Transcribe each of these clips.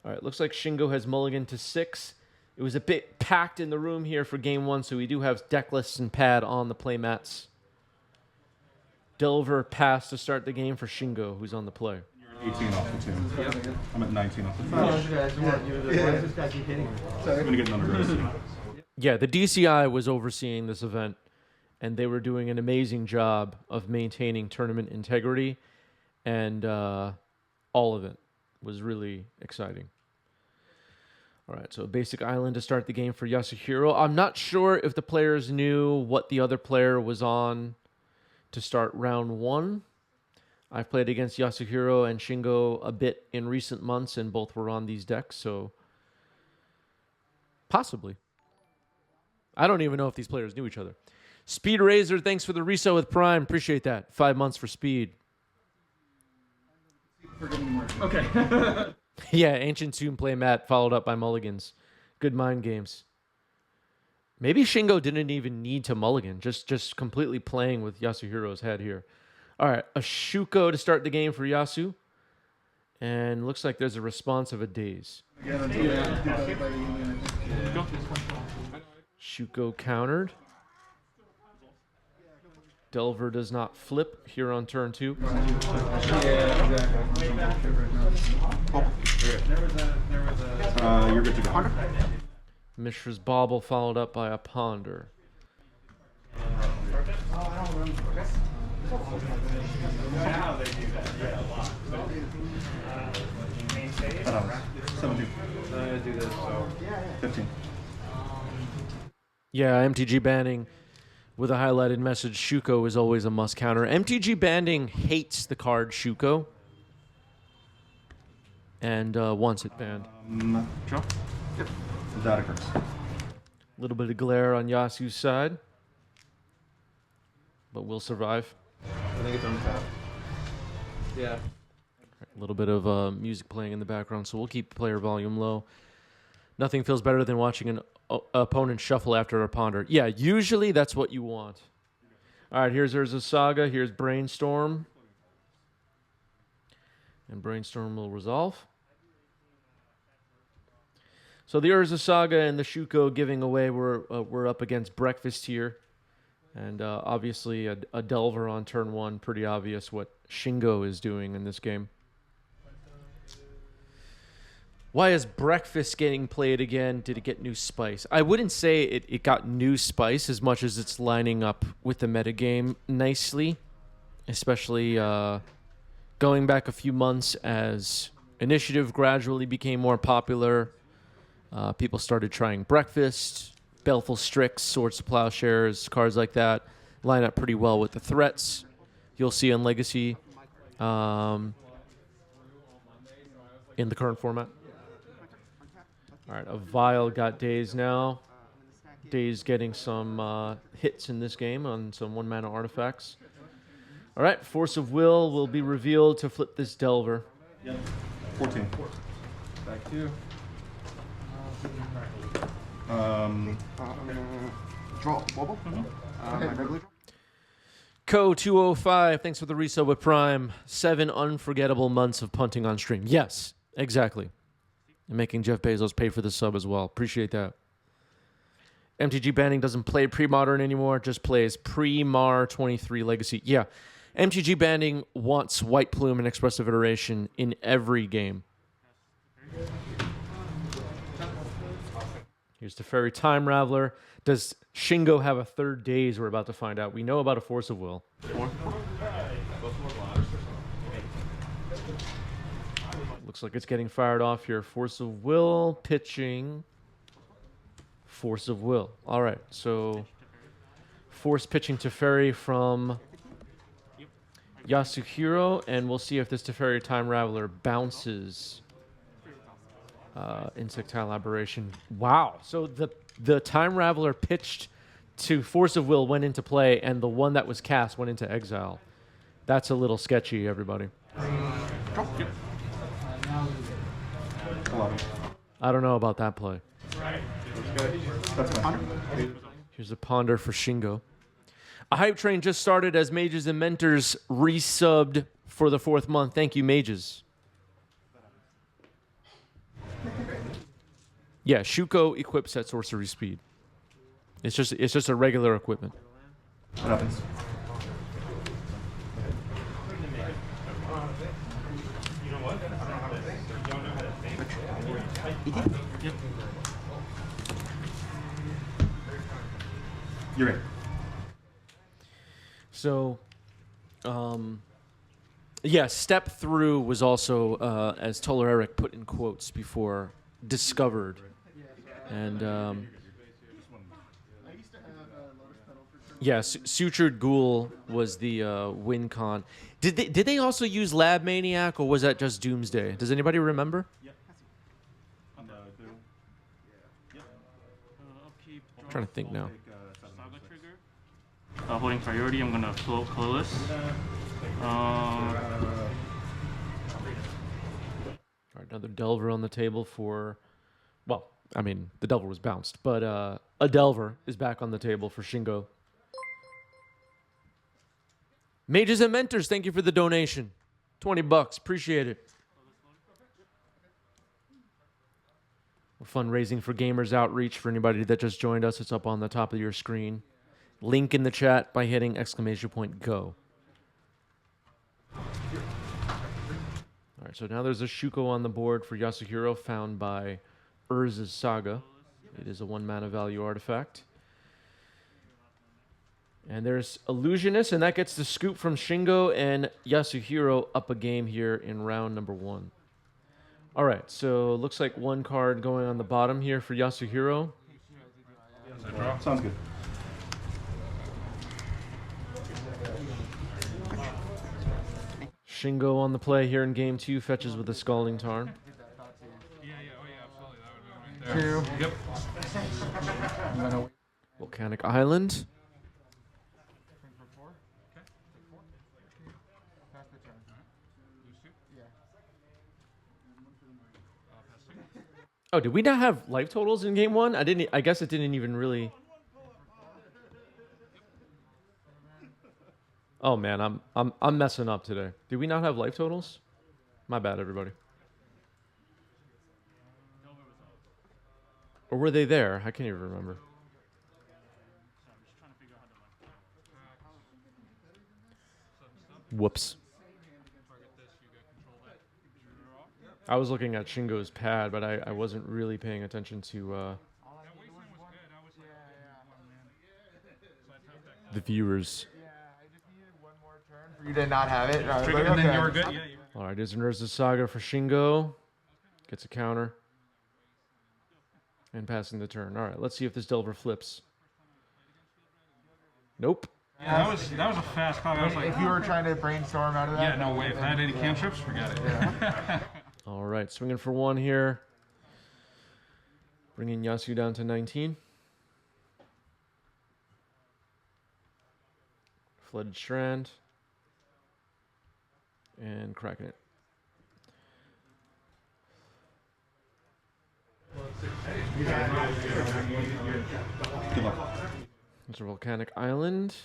All right, looks like Shingo has mulligan to 6. It was a bit packed in the room here for game 1, so we do have Decklists and pad on the playmats. Delver pass to start the game for Shingo, who's on the play. 18 off the tune. Yep. I'm at 19 off the tune. Why does this guy keep hitting me? I'm going to get another race. Yeah, the DCI was overseeing this event, and they were doing an amazing job of maintaining tournament integrity, and all of it was really exciting. All right, so a basic island to start the game for Yasuhiro. I'm not sure if the players knew what the other player was on to start round 1. I've played against Yasuhiro and Shingo a bit in recent months, and both were on these decks, so possibly. I don't even know if these players knew each other. Speed Razor, thanks for the resale with Prime. Appreciate that. 5 months for Speed. Okay. Yeah, Ancient Tomb play Matt, followed up by Mulligans. Good mind games. Maybe Shingo didn't even need to mulligan, just completely playing with Yasuhiro's head here. All right, a Shuko to start the game for Yasu. And looks like there's a response of a Daze. Shuko countered. Delver does not flip here on turn 2. You're good to go. Mishra's Bauble followed up by a Ponder. Do this, so 15. Yeah, MTG banning with a highlighted message. Shuko is always a must counter. MTG banning hates the card Shuko and wants it banned. Draw? Yep. That occurs. A little bit of glare on Yasu's side, but we'll survive. I think it's on top. Yeah. A little bit of music playing in the background, so we'll keep player volume low. Nothing feels better than watching an opponent shuffle after a Ponder. Yeah, usually that's what you want. All right, here's Urza Saga. Here's Brainstorm. And Brainstorm will resolve. So the Urza Saga and the Shuko giving away, we're up against Breakfast here. And obviously a Delver on turn 1. Pretty obvious what Shingo is doing in this game. Why is Breakfast getting played again? Did it get new spice? I wouldn't say it got new spice as much as it's lining up with the metagame nicely, especially going back a few months as Initiative gradually became more popular. People started trying Breakfast, Baleful Strix, Swords to Plowshares, cards like that line up pretty well with the threats you'll see in Legacy in the current format. All right, a Vile got Daze now. Daze getting some hits in this game on some 1-mana artifacts. All right, Force of Will be revealed to flip this Delver. Yep. 14. Back to. Draw bubble. My regular draw. Co205, thanks for the resub with Prime. 7 unforgettable months of punting on stream. Yes, exactly. And making Jeff Bezos pay for the sub as well. Appreciate that. MTG banning doesn't play pre-modern anymore, just plays pre-Mar 23 Legacy. Yeah, MTG banning wants White Plume and Expressive Iteration in every game. Here's Teferi Time Raveler. Does Shingo have a third Daze? We're about to find out. We know about a Force of Will. Looks like it's getting fired off here. Force of Will, pitching. Force of Will. All right, so Force pitching Teferi from Yasuhiro, and we'll see if this Teferi Time Raveler bounces. Insectile Aberration. Wow. So the Time Raveler pitched to Force of Will went into play, and the one that was cast went into exile. That's a little sketchy, everybody. I don't know about that play. Here's a Ponder for Shingo. A hype train just started as Mages and Mentors resubbed for the 4th month. Thank you, Mages. Yeah, Shuko equips at sorcery speed. It's just a regular equipment. What happens? You're in. So, yeah, step through was also, as Toller Eric put in quotes before, discovered. And, yeah, Sutured Ghoul was the win con. Did they also use Lab Maniac, or was that just Doomsday? Does anybody remember? Yep. On the blue. Yep. Upkeep. I'm trying to think now. Saga trigger. Holding priority, I'm gonna float colorless. All right, another Delver on the table for, well, I mean, the Delver was bounced, but a Delver is back on the table for Shingo. Mages and Mentors, thank you for the donation. $20, appreciate it. We're fundraising for Gamers Outreach. For anybody that just joined us, it's up on the top of your screen. Link in the chat by hitting !go. All right, so now there's a Shuko on the board for Yasuhiro, found by Urza's Saga. It is a 1-mana value artifact. And there's Illusionist, and that gets the scoop from Shingo and Yasuhiro up a game here in round number 1. All right, so looks like one card going on the bottom here for Yasuhiro. Sounds good. Shingo on the play here in game 2, fetches with a Scalding Tarn. Two. Yep. Volcanic Island. Oh, did we not have life totals in game 1? I guess it didn't even really. Oh man, I'm messing up today. Did we not have life totals? My bad, everybody. Or were they there? I can't even remember. Whoops. I was looking at Shingo's pad, but I wasn't really paying attention to the viewers. You did not have it. No, Trigger, and then you were good. Yeah, you were. All right, is Urza's Saga for Shingo. Gets a counter. And passing the turn. All right, let's see if this Delver flips. Nope. Yeah, that was a fast call. I was like, If you were trying to brainstorm out of that. yeah, no way. If I had any cantrips, forget it. All right, swinging for 1 here. Bringing Yasu down to 19. Flooded Strand. And cracking it. Good luck. There's a Volcanic Island.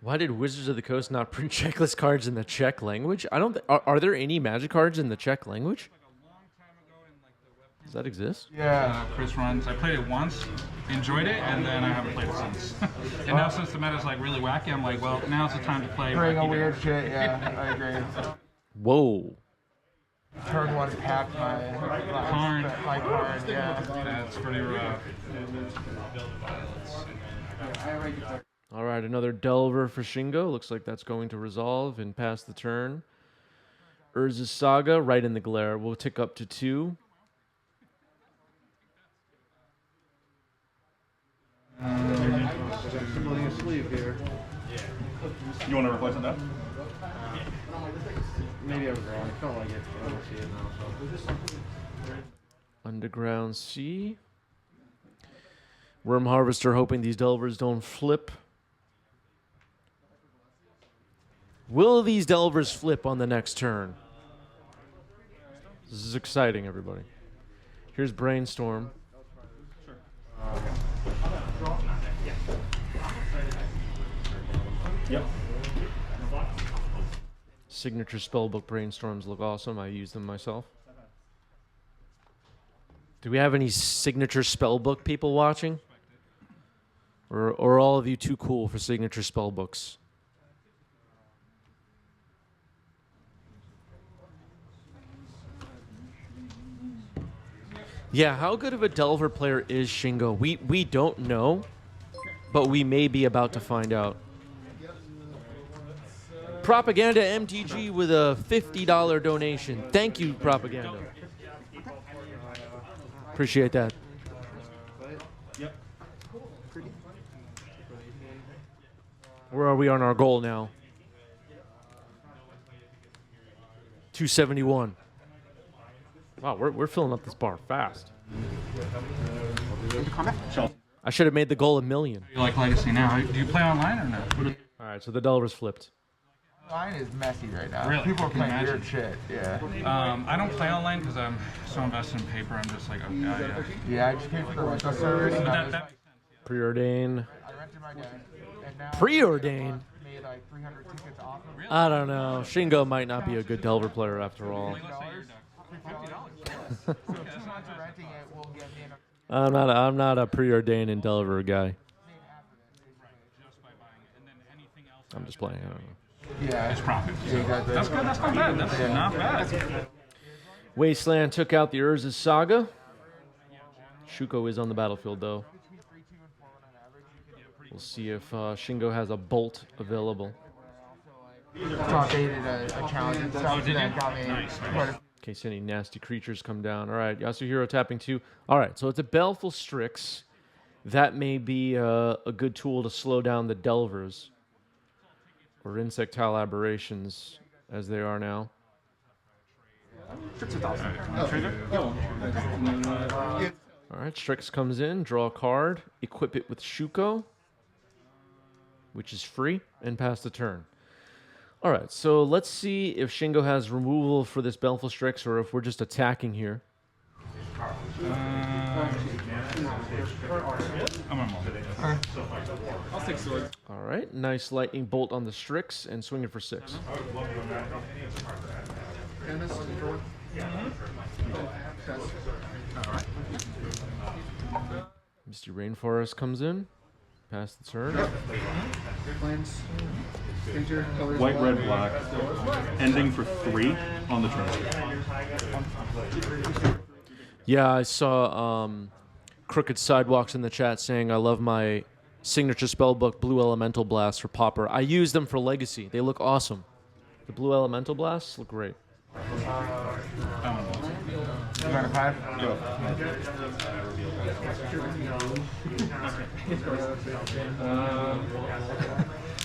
Why did Wizards of the Coast not print checklist cards in the Czech language? I don't. Are there any Magic cards in the Czech language? Does that exist? Yeah. Chris runs. I played it once, enjoyed it, and then I haven't played it since. And now since the meta's like really wacky, I'm like, well, now's the time to play. Bring a wacky weird decks. shit. Yeah, I agree. Whoa. Turn 1 packed my Card. my card. Yeah. That's pretty rough. All right, another Delver for Shingo. Looks like that's going to resolve and pass the turn. Urza's Saga, right in the glare. We'll tick up to 2. Somebody asleep here. You want to replace it now? Maybe I was wrong. It felt like it. I don't see it now. So. Underground Sea. Worm Harvester hoping these Delvers don't flip. Will these Delvers flip on the next turn? This is exciting, everybody. Here's Brainstorm. Signature Spellbook Brainstorms look awesome. I use them myself. Do we have any Signature Spellbook people watching? Or are all of you too cool for Signature Spellbooks? Yeah, how good of a Delver player is Shingo? We don't know, but we may be about to find out. Propaganda MTG with a $50 donation. Thank you, Propaganda. Appreciate that. Yep. Where are we on our goal now? 271. Wow, we're filling up this bar fast. I should have made the goal 1 million. You like Legacy now? Do you play online or no? All right, so the Delver's flipped. Mine is messy right now. Really? People are Can you playing weird imagine? shit. Yeah. I don't play online because I'm so invested in paper. I'm just like, oh, yeah. Yeah, I just paid for the rental service. But And that I makes sense. Preordain. rented my deck. And now Preordain? made like 300 tickets off of it. I don't know. Shingo might not be a good Delver player after all. Let's say your deck. $50. So 2 months of renting it will get me in a I'm not a Preordain and Delver guy. Just by buying it. And then anything else I'm just playing. I don't know. yeah. is profit. So exactly. that's good. That's not bad. That's not bad. Wasteland took out the Urza's Saga. Shuko is on the battlefield, though. We'll see if Shingo has a Bolt available. Top 8 a challenge and stuff did that you? got me Nice. quite a In case any nasty creatures come down. All right, Yasuhiro tapping 2. All right, so it's a Baleful Strix. That may be a good tool to slow down the Delvers. Or Insectile Aberrations, as they are now. All right, Strix comes in, draw a card, equip it with Shuko, which is free, and pass the turn. All right, so let's see if Shingo has removal for this Baleful Strix or if we're just attacking here. I'm on I'll take swords. All right, nice Lightning Bolt on the Strix and swing it for 6. Canvas, draw. Misty Rainforest comes in, pass the turn. Lands. Enter colors. White, red, black. Ending for 3 on the turn. Yeah, I saw Crooked Sidewalks in the chat saying, I love my signature spellbook Blue Elemental Blast for Pauper. I use them for Legacy. They look awesome. The Blue Elemental Blasts look great. You got a 5?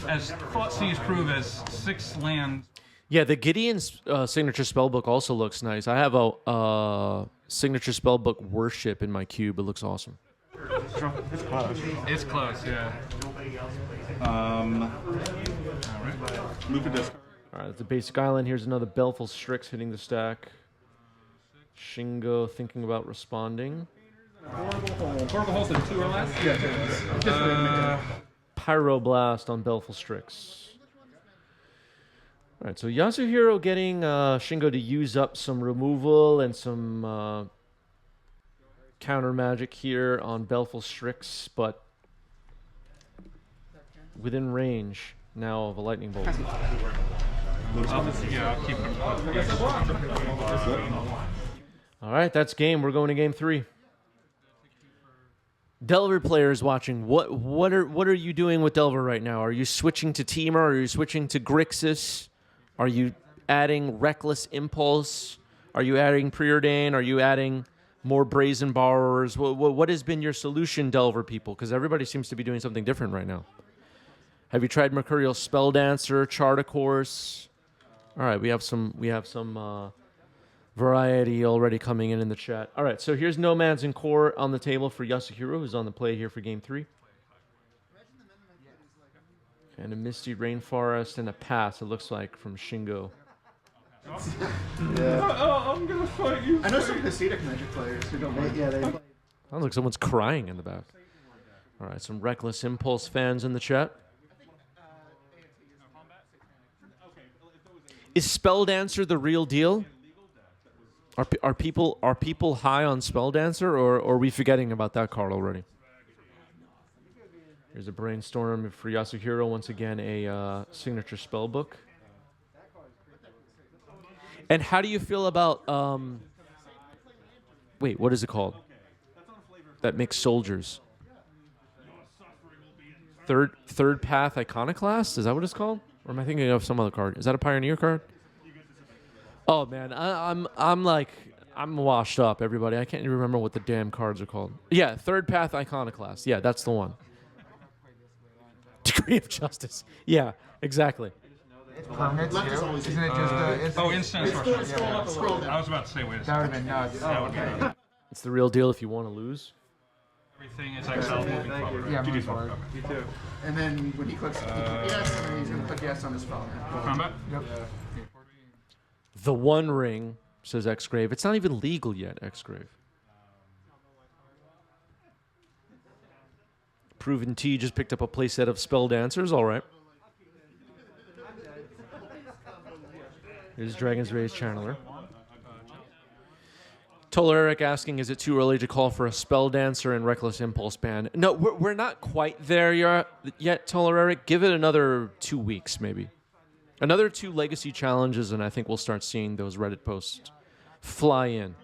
As Thoughtseize prove as 6 lands. Yeah, the Gideon's signature spellbook also looks nice. I have a signature spellbook Worship in my cube. It looks awesome. It's close. It's close, yeah. Move a disc. All right, it's a basic island. Here's another Baleful Strix hitting the stack. Shingo thinking about responding. Horrible holes in 2 or less? Yeah, Pyroblast on Baleful Strix. All right, so Yasuhiro getting Shingo to use up some removal and some counter magic here on Baleful Strix, but within range now of a Lightning Bolt. I'll keep it. All right, that's game. We're going to game 3. Delver players watching, what are you doing with Delver right now? Are you switching to Teamer? Are you switching to Grixis? Are you adding Reckless Impulse? Are you adding Preordain? Are you adding more Brazen Borrowers? What has been your solution, Delver people? Because everybody seems to be doing something different right now. Have you tried Mercurial Spelldancer, Chart a Course? All right, we have some variety already coming in the chat. All right, so here's Nomads and Core on the table for Yasuhiro, who's on the play here for game 3. And a Misty Rainforest and a pass, it looks like, from Shingo. I'm gonna fight you. I know some Hasidic Magic players who don't like. Yeah, they play. Sounds like someone's crying in the back. All right, some Reckless Impulse fans in the chat. Is Spell Dancer the real deal? Are people high on Spell Dancer, or are we forgetting about that card already? Here's a brainstorm for Yasuhiro. Once again, a signature spell book. And how do you feel about wait, what is it called? That makes soldiers. Third Path Iconoclast? Is that what it's called? Or am I thinking of some other card? Is that a Pioneer card? Oh man, I'm washed up, everybody. I can't even remember what the damn cards are called. Yeah, Third Path Iconoclast. Yeah, that's the one. Degree of Justice. Yeah, exactly. It's permanent too. Isn't it just instant sorcery. I was about to say, wait a That would second. have been nuts. Okay. It's the real deal if you want to lose. Everything is exiled moving forward. Yeah, move forward. Me too. And then when he clicks yes, and then he's going to click yes on his phone. Combat? Yep. The One Ring, says Xgrave. It's not even legal yet, Xgrave. Proven T just picked up a playset of Spell Dancers. All right. Here's Dragon's Rage Channeler. Toleric asking, is it too early to call for a Spell Dancer and Reckless Impulse ban? No, we're not quite there yet, Toleric. Give it another 2 weeks, maybe. Another 2 Legacy challenges, and I think we'll start seeing those Reddit posts fly in.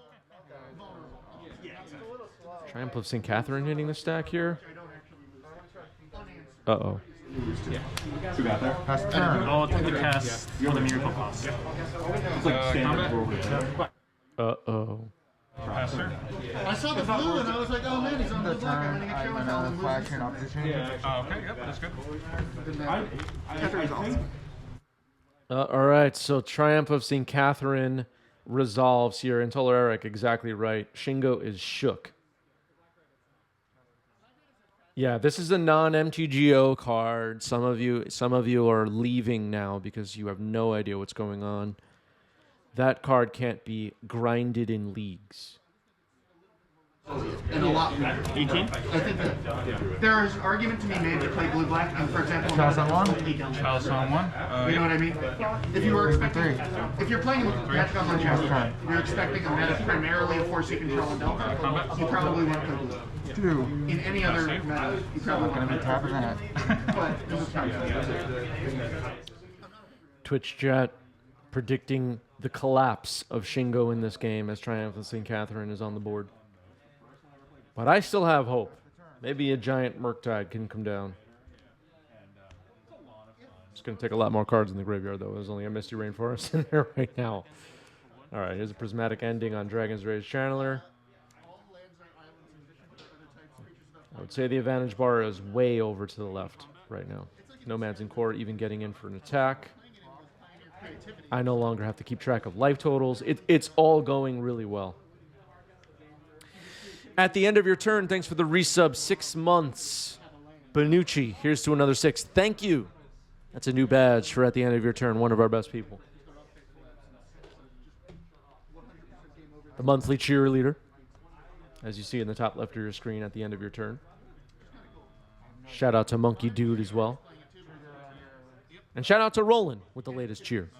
Triumph of St. Catherine hitting the stack here. Uh-oh. Who got there? Pass the turn. I'll take the cast for the miracle cost. It's like standard. Uh-oh. Professor? I saw the blue and I was like, oh man, he's on The the black. I'm turn. going to get I'm killed gonna with flash in opposition. Okay, yep, that's good. I think All right, so Triumph of St. Catherine resolves here, and Toleric exactly right. Shingo is shook. Yeah, this is a non-MTGO card. Some of you are leaving now because you have no idea what's going on. That card can't be grinded in leagues. and a lot more. 18? I think that there is an argument to be made to play blue-black, and for example, Chalice on one? Chalice on one? You know what I mean? If you were expecting, if you're playing with Magic Online Challenge, you're expecting a meta primarily of force you control and Delta, you probably want to play blue. Two. In any other meta, you probably want Gonna to be tapping that. But this is kind Twitch chat predicting the collapse of Shingo in this game as Triumph of St. Catherine is on the board. But I still have hope. Maybe a giant Murktide can come down. It's going to take a lot more cards in the graveyard, though. There's only a Misty Rainforest in there right now. All right, here's a Prismatic Ending on Dragon's Rage Channeler. I would say the advantage bar is way over to the left right now. Nomads in Core even getting in for an attack. I no longer have to keep track of life totals. It's all going really well. At the end of your turn, thanks for the resub. 6 months. Benucci, here's to another 6. Thank you. That's a new badge for at the end of your turn, one of our best people. The monthly cheerleader, as you see in the top left of your screen at the end of your turn. Shout out to Monkey Dude as well. And shout out to Roland with the latest cheer.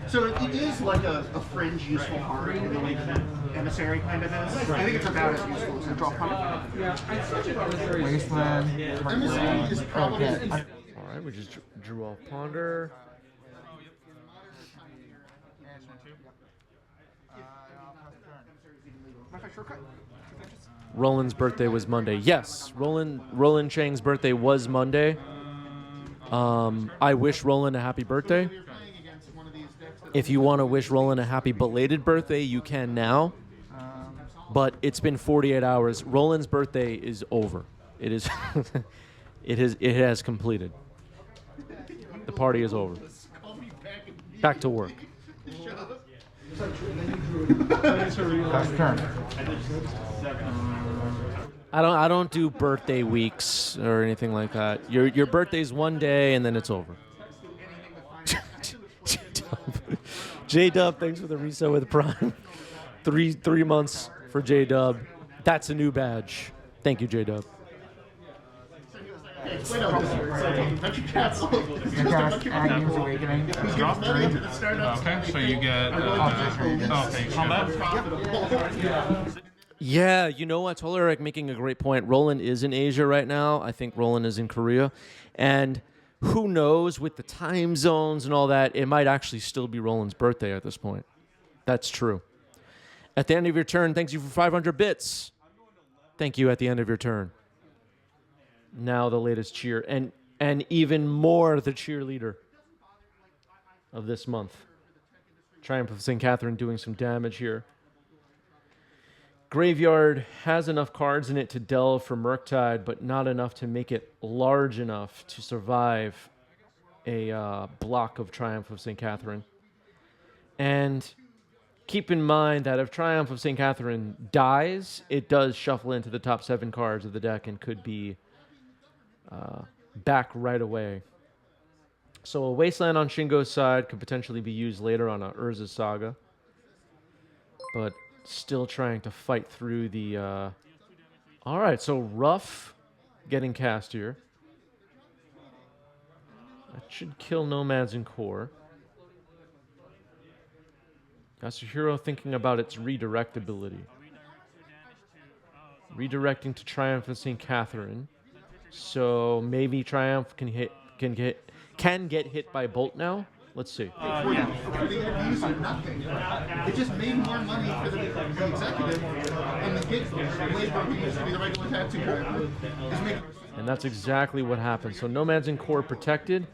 So it is like a fringe useful card in the way that Emissary kind of is. I think it's about as useful as a draw card. Wasteland. Emissary is probably... Okay. All right, we just drew off Ponder. Roland's birthday was Monday. Yes, Roland Chang's birthday was Monday. I wish Roland a happy birthday. If you want to wish Roland a happy belated birthday, you can now. But it's been 48 hours. Roland's birthday is over. It is. It has completed. The party is over. Back to work. Pass the turn. I don't do birthday weeks or anything like that. Your birthday's one day and then it's over. J-Dub, thanks for the reset with Prime. 3 months for J-Dub. That's a new badge. Thank you, J-Dub. Wait, no, this is Magic Castle. You cast Agnes Awakening. Drop 3. Okay, so you get. Okay, combat. Yeah, you know what? Toleric making a great point. Roland is in Asia right now. I think Roland is in Korea. And who knows, with the time zones and all that, it might actually still be Roland's birthday at this point. That's true. At the end of your turn, thanks you for 500 bits. Thank you at the end of your turn. Now the latest cheer. And even more the cheerleader of this month. Triumph of St. Catherine doing some damage here. Graveyard has enough cards in it to delve for Murktide, but not enough to make it large enough to survive a block of Triumph of St. Catherine. And keep in mind that if Triumph of St. Catherine dies, it does shuffle into the top 7 cards of the deck and could be back right away. So a Wasteland on Shingo's side could potentially be used later on a Urza's Saga. But still trying to fight through the... All right, so Rough getting cast here. That should kill Nomads and Core. Yasuhiro thinking about its redirectability. Redirecting to Triumph of St. Catherine. So maybe Triumph can get hit by Bolt now? Let's see. It just made more money for the executive, and the gig labor who used to be the regular tattoo character is making. And that's exactly what happened. So Nomads and Core protected,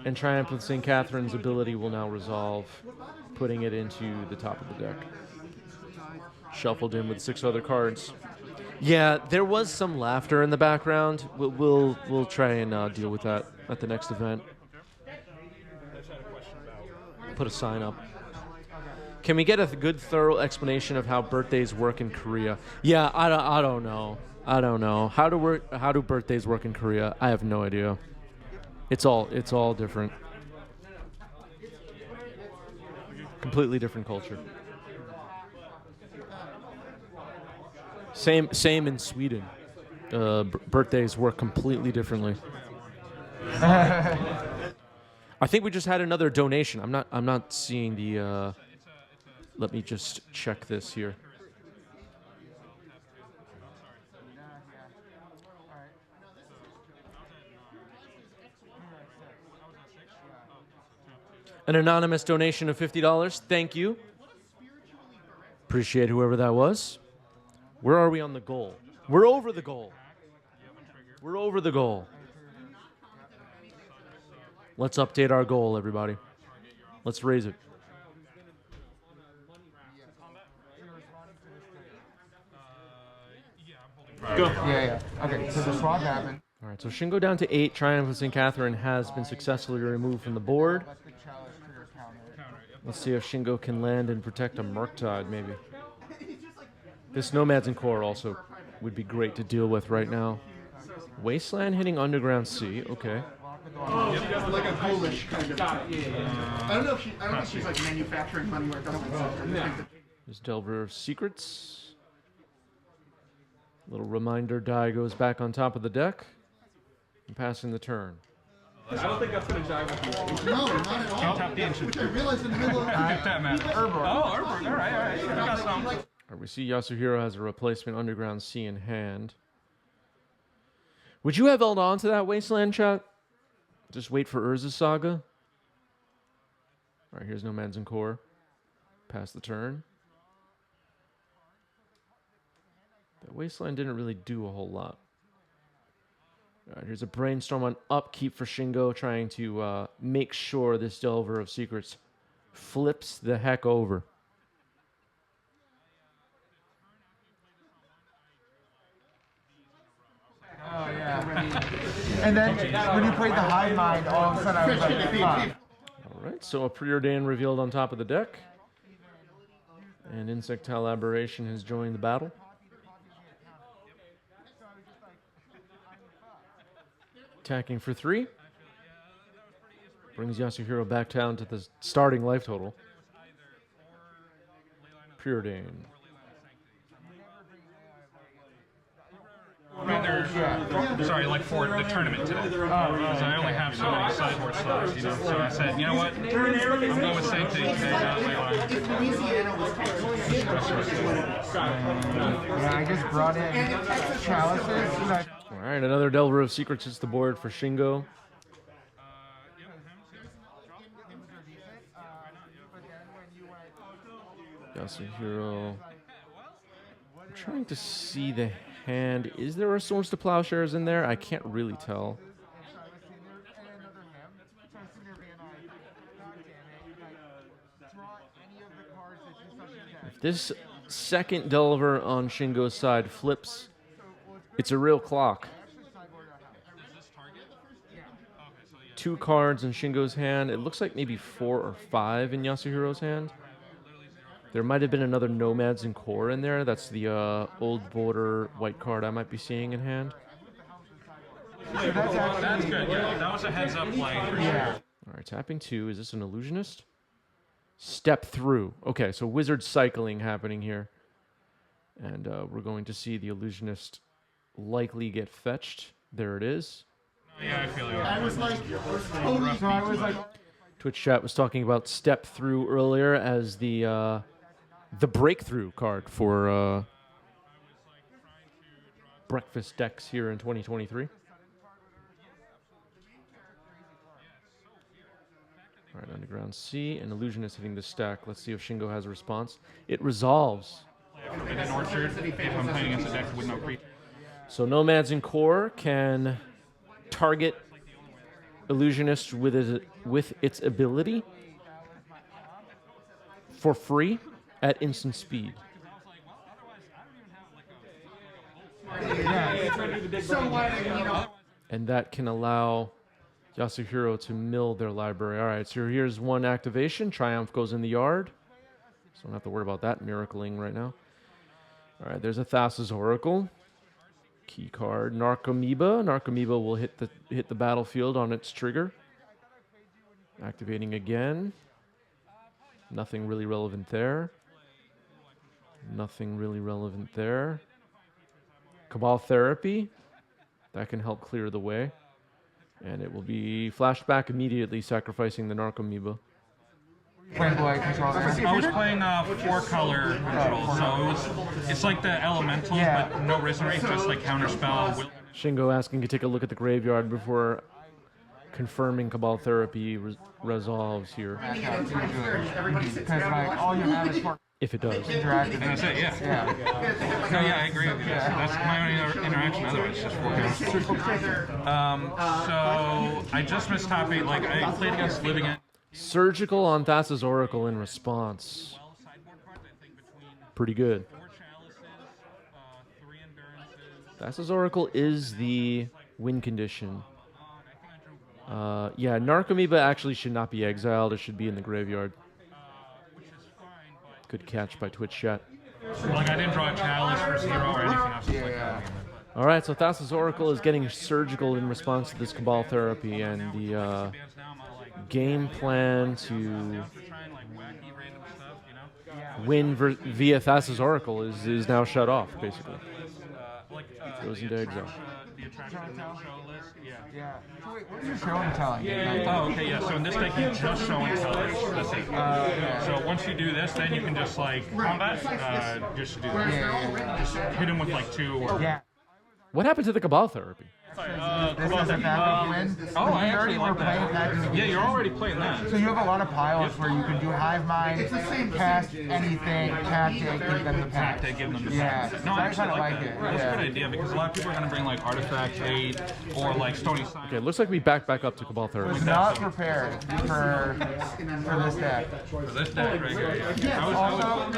and Triumph of St. Catherine's ability will now resolve, putting it into the top of the deck. Shuffled in with 6 other cards. Yeah, there was some laughter in the background. We'll try and deal with that at the next event. Put a sign up. Can we get a good, thorough explanation of how birthdays work in Korea? Yeah, I don't know. I don't know. How do birthdays work in Korea? I have no idea. It's all different. Completely different culture. Same in Sweden. Birthdays work completely differently. I think we just had another donation. I'm not seeing the. Let me just check this here. An anonymous donation of $50. Thank you. Appreciate whoever that was. Where are we on the goal? We're over the goal. We're over the goal. Let's update our goal, everybody. Let's raise it. Go. Yeah. Okay, so the swap happened. All right, so Shingo down to 8. Triumph of St. Catherine has been successfully removed from the board. Let's see if Shingo can land and protect a Murktide, maybe. This Nomads and Core also would be great to deal with right now. Wasteland hitting Underground Sea, okay. Oh, like a ghoulish kind of. I don't know if she's like manufacturing money where it doesn't exist. There's Delver of Secrets. Little reminder die goes back on top of the deck. And passing the turn. I don't think that's going to jive with you. No, not at all. Tap the ancient. Which I realized in the middle of Get that, man. Urborg. Oh, Urborg. All right. I got some. All right, we see Yasuhiro has a replacement Underground Sea in hand. Would you have held on to that Wasteland, chat? Just wait for Urza's Saga? All right, here's Nomads and Core. Pass the turn. That Wasteland didn't really do a whole lot. All right, here's a Brainstorm on upkeep for Shingo, trying to make sure this Delver of Secrets flips the heck over. Oh, yeah. And then when you played the Hive Mind, all of a sudden I was like, fuck. All right, so a Preordain revealed on top of the deck. And Insectile Aberration has joined the battle. Attacking for 3. Brings Yasuhiro back down to the starting life total. Preordain. Either Yeah. Sorry, like for the tournament today. Because I only have so many sideboard slots, you know. So I said, you know what? I'm going with Sanctity today. Not Leyline. If Louisiana was Yeah, I just brought in chalices. All right, another Delver of Secrets hits the board for Shingo. Yasuhiro. I'm trying to see the hand. Is there a Swords to Plowshares in there? I can't really tell. If this second Delver on Shingo's side flips, it's a real clock. 2 cards in Shingo's hand. It looks like maybe 4 or 5 in Yasuhiro's hand. There might have been another Nomads and Core in there. That's the old border white card I might be seeing in hand. That's good. Yeah, that was a heads up play for sure. All right, tapping 2. Is this an Illusionist? Step through. Okay, so wizard cycling happening here. And we're going to see the Illusionist likely get fetched. There it is. Yeah, I feel you. I was like, Twitch chat was talking about step through earlier as the breakthrough card for breakfast decks here in 2023. All right, Underground C, and Illusionist hitting the stack. Let's see if Shingo has a response. It resolves. In an orchard, if I'm playing against a deck with no creature. So Nomads and Core can target Illusionist with its ability for free at instant speed. And that can allow Yasuhiro to mill their library. All right, so here's one activation. Triumph goes in the yard. So don't have to worry about that miracling right now. All right, there's a Thassa's Oracle. Key card, Narcomoeba. Narcomoeba will hit the battlefield on its trigger. Activating again. Nothing really relevant there. Nothing really relevant there. Cabal Therapy. That can help clear the way. And it will be flashed back immediately, sacrificing the Narcomoeba. I was playing 4-color control, so it's like the elementals, but no Risen, just like counterspell. Shingo asking to take a look at the graveyard before confirming Cabal Therapy resolves here. If it does. And that's it, yeah. No, yeah, I agree with you. That's my only interaction, otherwise it's just 4 counters. So I just missed top 8. Like, I played against Living End. Surgical on Thassa's Oracle in response. Pretty good. Thassa's Oracle is the win condition. Yeah, Narcomoeba actually should not be exiled. It should be in the graveyard. Good catch by Twitch chat. Like, I didn't draw a Chalice for 0 or anything else like that. All right, so Thassa's Oracle is getting surgical in response to this Cabal Therapy, and the game plan to win via Thassa's Oracle is now shut off, basically. Goes into exile. Yeah. So wait, what is your show and telling? Oh, okay, yeah. So in this deck, you just show and tell it. That's it. So once you do this, then you can just like combat. Just do that. Hit him with like 2 or. Yeah. What happened to the Cabal Therapy? This is a backup win. Oh, I actually were like that. playing Yeah, you're already playing that. So you have a lot of piles where you can do Hive Mind, cast anything, tactic, give them the pack. Tactic, give them the Yeah, pack. so I kind of like it. That's a good idea because a lot of people are going to bring like Artifact 8 or like Stony Sign. Okay, it looks like we back up to Cabal I Therapy. was not prepared for this deck. For this deck right here, yeah. Also,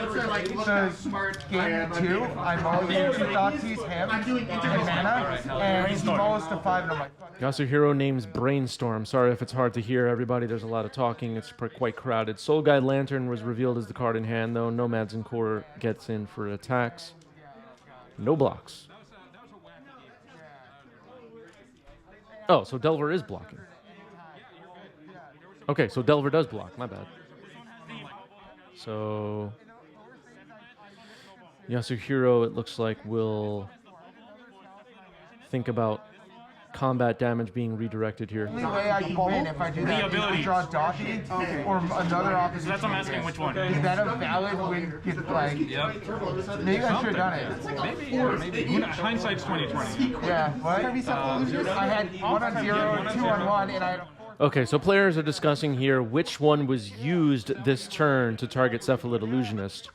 so game 2, I'm only using Thoughtseize him and mana, and he's most to 5 and I'm like, Yasuhiro names Brainstorm. Sorry if it's hard to hear, everybody. There's a lot of talking. It's quite crowded. Soul Guide Lantern was revealed as the card in hand, though. Nomads and Core gets in for attacks. No blocks. Oh, so Delver is blocking. Okay, so Delver does block. My bad. So Yasuhiro, it looks like, will think about combat damage being redirected here. The only way I can win if I do that is to draw Docky or another opposite. That's what I'm asking which one. Is that a valid win? Like, Yep. maybe I should have done it. Maybe. Hindsight's 2020. Yeah, what? I had 1 on 0, 2 on 1, and I had a Okay, so players are discussing here which one was used this turn to target Cephalid Illusionist.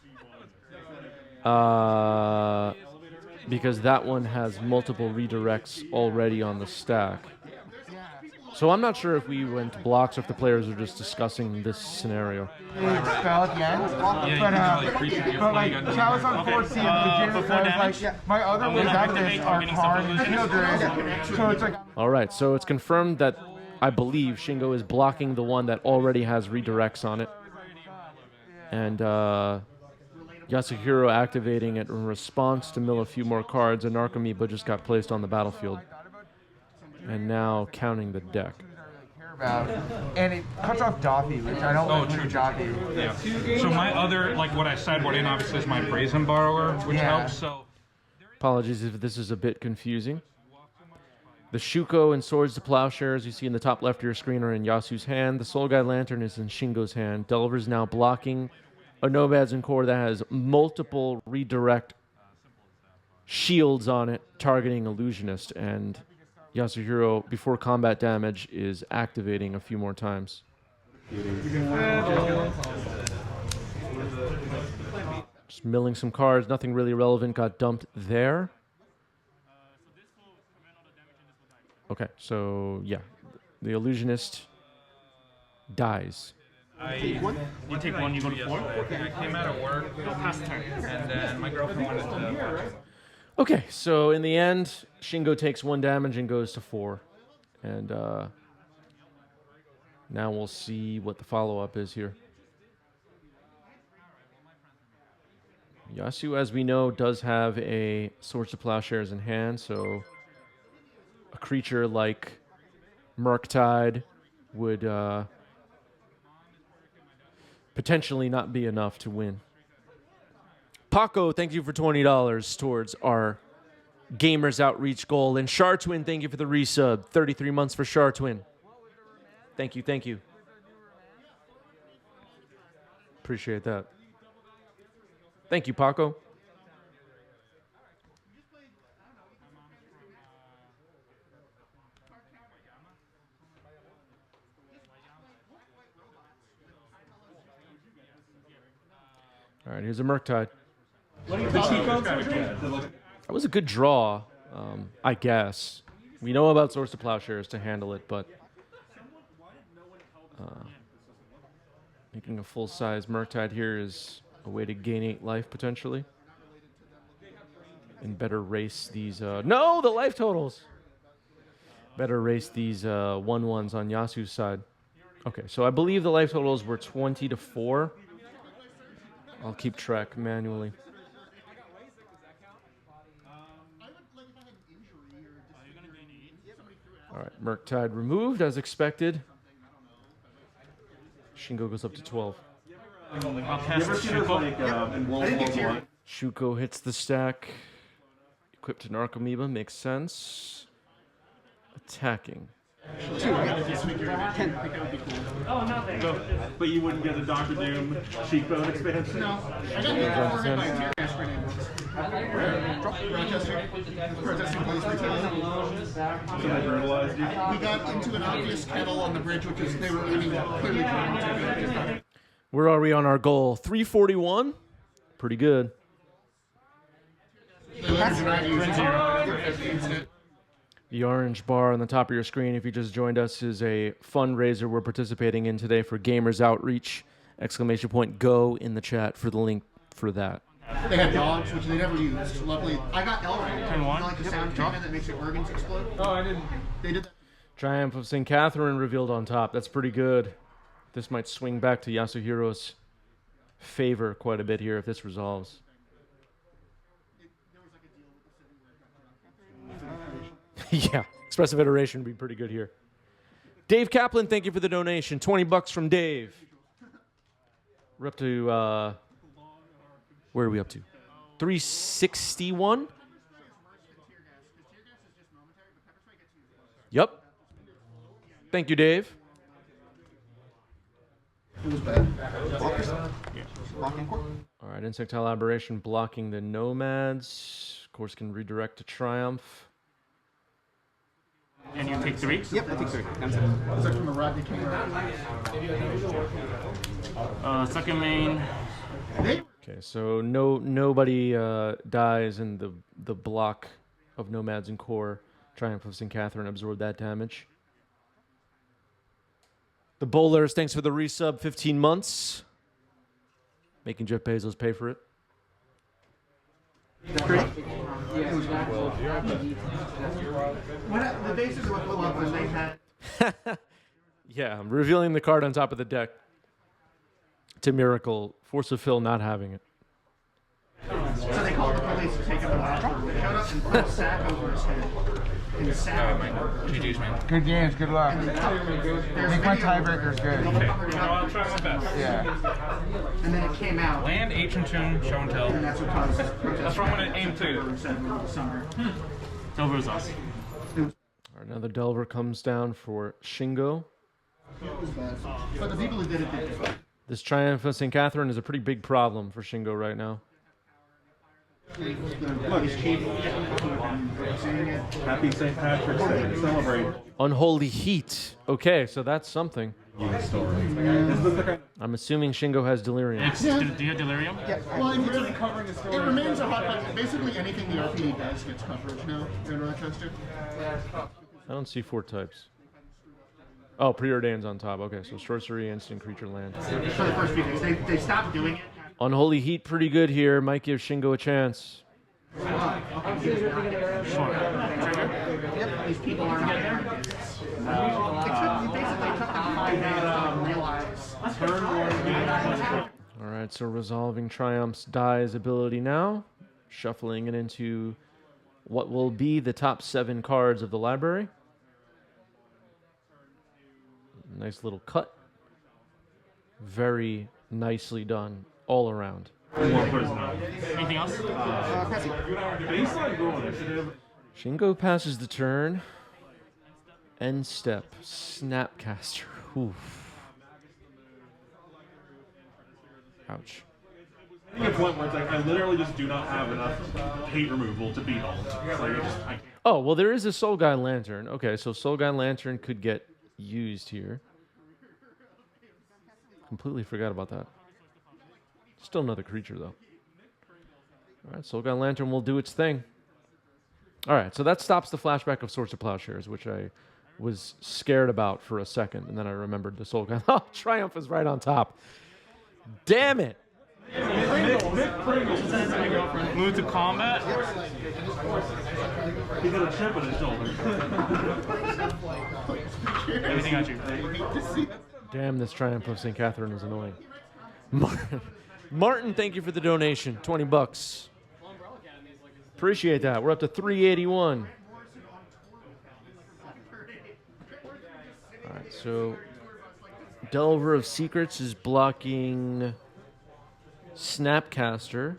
Because that one has multiple redirects already on the stack. So I'm not sure if we went to blocks or if the players are just discussing this scenario. fell at the end. But like, I was on 14 at the beginning, I was like, my other ways out of this are Karn and Shieldred. So it's like... All right, so it's confirmed that I believe Shingo is blocking the one that already has redirects on it. And Yasuhiro activating it in response to mill a few more cards, and Archimedes just got placed on the battlefield. And now counting the deck. And it cuts off Doffy, which I don't like with Doffy. Yeah. So my other, like what I sideboard in, obviously is my Brazen Borrower, which helps. So apologies if this is a bit confusing. The Shuko and Swords to Plowshares you see in the top left of your screen are in Yasu's hand. The Soul Guide Lantern is in Shingo's hand. Delver's now blocking a Nomads and Core that has multiple redirect shields on it, targeting Illusionist, and Yasuhiro, before combat damage, is activating a few more times. Just milling some cards, nothing really relevant got dumped there. Okay, so yeah, the Illusionist dies. you take one, you go to 4. I came out of work, I'll pass the turn, and then my girlfriend wanted to... Okay, so in the end, Shingo takes 1 damage and goes to 4. And now we'll see what the follow-up is here. Yasu, as we know, does have a Swords to Plowshares in hand, so a creature like Murktide would potentially not be enough to win. Paco, thank you for $20 towards our Gamers Outreach goal. And Chartwin, thank you for the resub. 33 months for Chartwin. Thank you, thank you. Appreciate that. Thank you, Paco. All right, here's a Murktide. That was a good draw, I guess. We know about Swords to Plowshares to handle it, but making a full-size Murktide here is a way to gain 8 life, potentially. And better race these... no, the life totals! Better race these 1/1s on Yasu's side. Okay, so I believe the life totals were 20 to 4. I'll keep track manually. All right, Murktide removed as expected. Shingo goes up to 12. I'll cast Shuko. Shuko hits the stack. Equipped to Narcomoeba, makes sense. Attacking. 2, right? 10. But you wouldn't get a Doctor Doom cheekbone expansion? No. I got hit by a tear gas grenade. Rochester. Protesting police brutality. So they brutalized you? We got into an obvious kettle on the bridge, which is, they were clearly trying to... Where are we on our goal? 341? Pretty good. The orange bar on the top of your screen, if you just joined us, is a fundraiser we're participating in today for Gamers Outreach. ! Go in the chat for the link for that. They had dogs, which they never used. Luckily, I got Elray. Turn 1. Like the sound cannon that makes your organs explode. Oh, I didn't. They did that. Triumph of St. Catherine revealed on top. That's pretty good. This might swing back to Yasuhiro's favor quite a bit here if this resolves. Yeah, expressive iteration would be pretty good here. Dave Kaplan, thank you for the donation. 20 bucks from Dave. We're up to, where are we up to? 361? Yep. Thank you, Dave. It was bad. Blocking court. All right, Insectile Aberration blocking the Nomads. Of course, can redirect to Triumph. And you take 3? Yep, I think so. That's it. Is that from the Rodney King? Second main. Okay, so nobody dies in the block of Nomads and Core. Triumph of St. Catherine absorbed that damage. The Bowlers, thanks for the resub, 15 months. Making Jeff Bezos pay for it. The bases of what was they had. Yeah, I'm revealing the card on top of the deck. To Miracle, Force of Fill not having it. So they called the police to take him out. They showed up and put a sack over his head. And the sack. GG's, man. Good games, good luck. I think my tiebreaker's good. I'll try my best. Yeah. And then it came out. Land, Ancient Tomb, Show and Tell. And that's what caused this protest. That's what I'm going to aim to. Delver is us. All right, another Delver comes down for Shingo. But the people who did it did it. This Triumph of St. Catherine is a pretty big problem for Shingo right now. Look, he's cheap. Seeing it. Happy St. Patrick's Day. Celebrate. Unholy Heat. Okay, so that's something. Is this the kind I'm assuming Shingo has Delirium. Do you have Delirium? Yeah. Well, it remains a hot button. Basically, anything the RPD does gets coverage now in Rochester. I don't see 4 types. Oh, Preordain's on top. Okay, so sorcery, instant, creature, land. For the first few days, they stopped doing it. Unholy Heat pretty good here. Might give Shingo a chance. Yep, these people aren't there. It basically took them 5 days to realize. All right, so resolving Triumph's Die's ability now. Shuffling it into what will be the top 7 cards of the library. Nice little cut. Very nicely done all around. Anything else? Shingo passes the turn. End step. Snapcaster. Oof. Ouch. I think it's one where it's like I literally just do not have enough hate removal to beat all of them. It's like I can't. Oh, well, there is a Soul Guy Lantern. Okay, so Soul Guy Lantern could get used here. Completely forgot about that. Still another creature, though. All right, Soul Guy Lantern will do its thing. All right, so that stops the flashback of Swords of Plowshares, which I was scared about for a second, and then I remembered the Soul Guy. Oh, Triumph is right on top. Damn it! Move to combat. He got a chip on his shoulder. Everything got you. Damn, this Triumph of St. Catherine is annoying. Martin, thank you for the donation. 20 bucks. Appreciate that. We're up to 381. All right, so Delver of Secrets is blocking Snapcaster,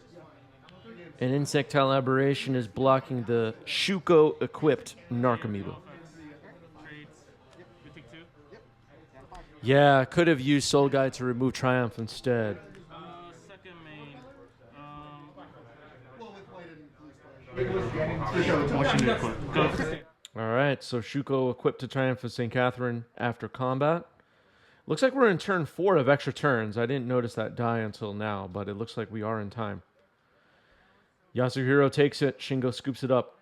and Insectile Aberration is blocking the Shuko-equipped Narcomoeba. Yeah, could have used Soul Guy to remove Triumph instead. Second main. All right, so Shuko equipped to Triumph of St. Catherine after combat. Looks like we're in turn 4 of extra turns. I didn't notice that die until now, but it looks like we are in time. Yasuhiro takes it. Shingo scoops it up.